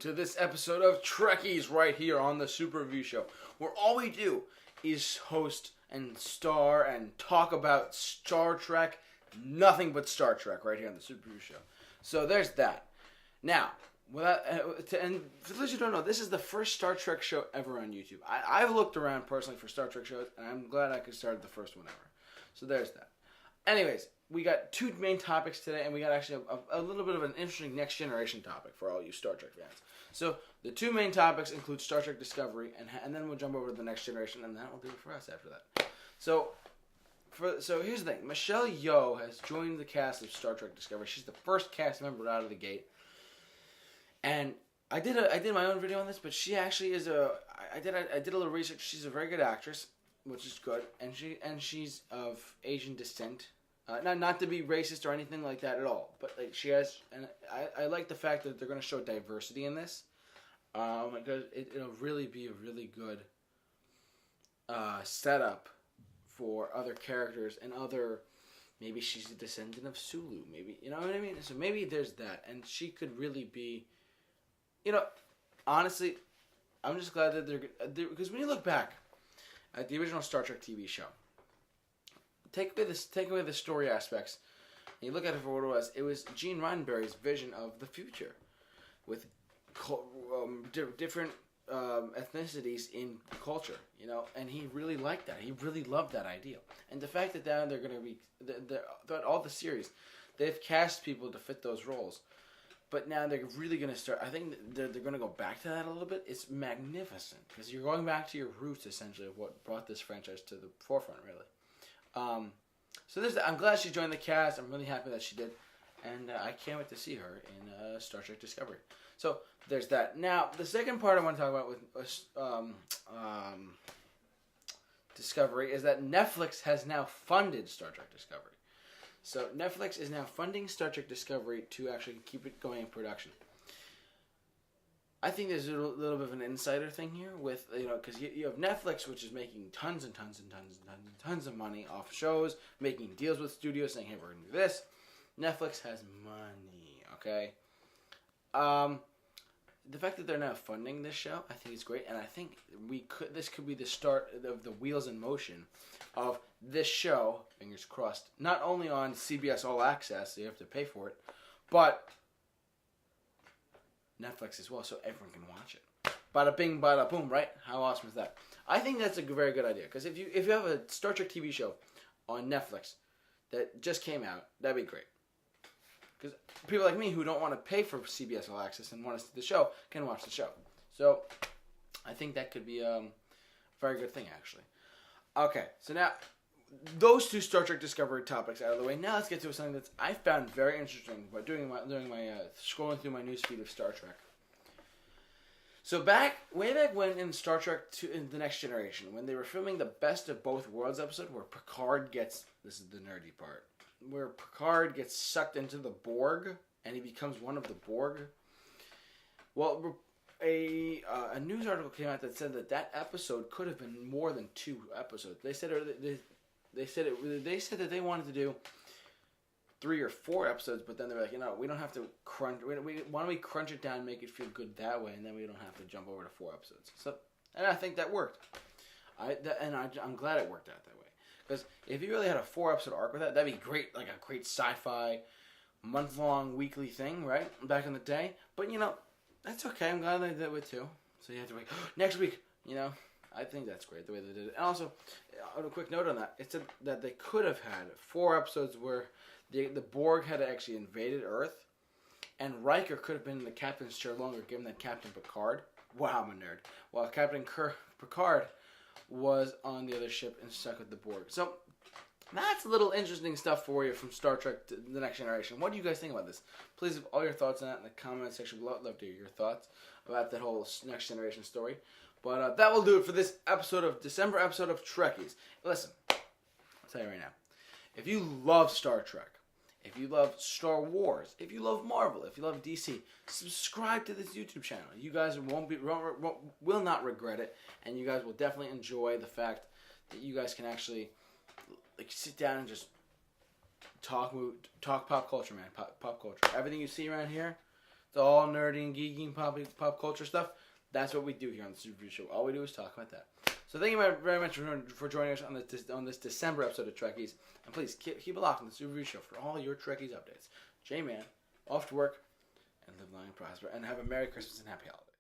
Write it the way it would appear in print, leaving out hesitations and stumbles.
to this episode of Trekkies right here on the Super Review Show, where all we do is host and star and talk about Star Trek, nothing but Star Trek right here on the Super Review Show. So there's that. Now, and for those who don't know, this is the first Star Trek show ever on YouTube. I've looked around personally for Star Trek shows, and I'm glad I could start the first one ever. So there's that. Anyways, we got two main topics today, and we got actually a little bit of an interesting next generation topic for all you Star Trek fans. So the two main topics include Star Trek Discovery, and then we'll jump over to the next generation, and that will do it for us after that. So here's the thing: Michelle Yeoh has joined the cast of Star Trek Discovery. She's the first cast member out of the gate, and I did my own video on this, but she actually is I did a little research. She's a very good actress, which is good, and she's of Asian descent. Not to be racist or anything like that at all, but like she has, and I like the fact that they're going to show diversity in this, because it'll really be a really good setup for other characters and maybe she's a descendant of Sulu, maybe, you know what I mean? So maybe there's that, and she could really be, honestly, I'm just glad that they're because when you look back at the original Star Trek TV show, take away the story aspects, and you look at it for what it was Gene Roddenberry's vision of the future, with different ethnicities in culture, and he really liked that. He really loved that idea, and the fact that now they're going to be throughout all the series, they've cast people to fit those roles, but now they're really going to start. I think they're going to go back to that a little bit. It's magnificent because you're going back to your roots essentially of what brought this franchise to the forefront, really. I'm glad she joined the cast. I'm really happy that she did, and I can't wait to see her in Star Trek Discovery. So there's that. Now, the second part I want to talk about with Discovery is that Netflix has now funded Star Trek Discovery. So Netflix is now funding Star Trek Discovery to actually keep it going in production. I think there's a little bit of an insider thing here with, because you have Netflix, which is making tons and tons and tons and tons and tons of money off shows, making deals with studios, saying, hey, we're going to do this. Netflix has money, okay? The fact that they're now funding this show, I think is great, and I think this could be the start of the wheels in motion of this show, fingers crossed, not only on CBS All Access, so you have to pay for it, but Netflix as well, so everyone can watch it. Bada bing, bada boom, right? How awesome is that? I think that's a very good idea, because if you have a Star Trek TV show on Netflix that just came out, that'd be great. Because people like me who don't want to pay for CBS All Access and want to see the show can watch the show. So I think that could be a very good thing, actually. Okay, so now those two Star Trek Discovery topics out of the way. Now let's get to something that I found very interesting by doing my scrolling through my newsfeed of Star Trek. So way back when in Star Trek in The Next Generation, when they were filming the Best of Both Worlds episode, where Picard gets, this is the nerdy part, where Picard gets sucked into the Borg and he becomes one of the Borg. Well, a news article came out that said that episode could have been more than 2 episodes. They said that they wanted to do 3 or 4 episodes, but then they were like, we don't have to crunch. Why don't we crunch it down and make it feel good that way, and then we don't have to jump over to 4 episodes. So, and I think that worked. I'm glad it worked out that way. Because if you really had a 4-episode arc with that'd be great, like a great sci-fi, month-long, weekly thing, right? Back in the day. But, that's okay. I'm glad they did it with 2. So you have to wait, next week, I think that's great, the way they did it. And also, on a quick note on that, it said that they could have had 4 episodes where the Borg had actually invaded Earth, and Riker could have been in the captain's chair longer, given that Captain Picard, wow, I'm a nerd, while Captain Picard was on the other ship and stuck with the Borg. So that's a little interesting stuff for you from Star Trek to The Next Generation. What do you guys think about this? Please have all your thoughts on that in the comment section below. I'd love to hear your thoughts about that whole Next Generation story. But that will do it for this December episode of Trekkies. Listen, I'll tell you right now, if you love Star Trek, if you love Star Wars, if you love Marvel, if you love DC, subscribe to this YouTube channel. You guys will not regret it, and you guys will definitely enjoy the fact that you guys can actually sit down and just talk pop culture, man. Pop culture. Everything you see around here, It's all nerdy and geeky and pop culture stuff. That's what we do here on the Super Review Show. All we do is talk about that. So thank you very much for joining us on this December episode of Trekkies. And please keep it locked on the Super Review Show for all your Trekkies updates. J-Man, off to work, and live long and prosper. And have a Merry Christmas and Happy Holidays.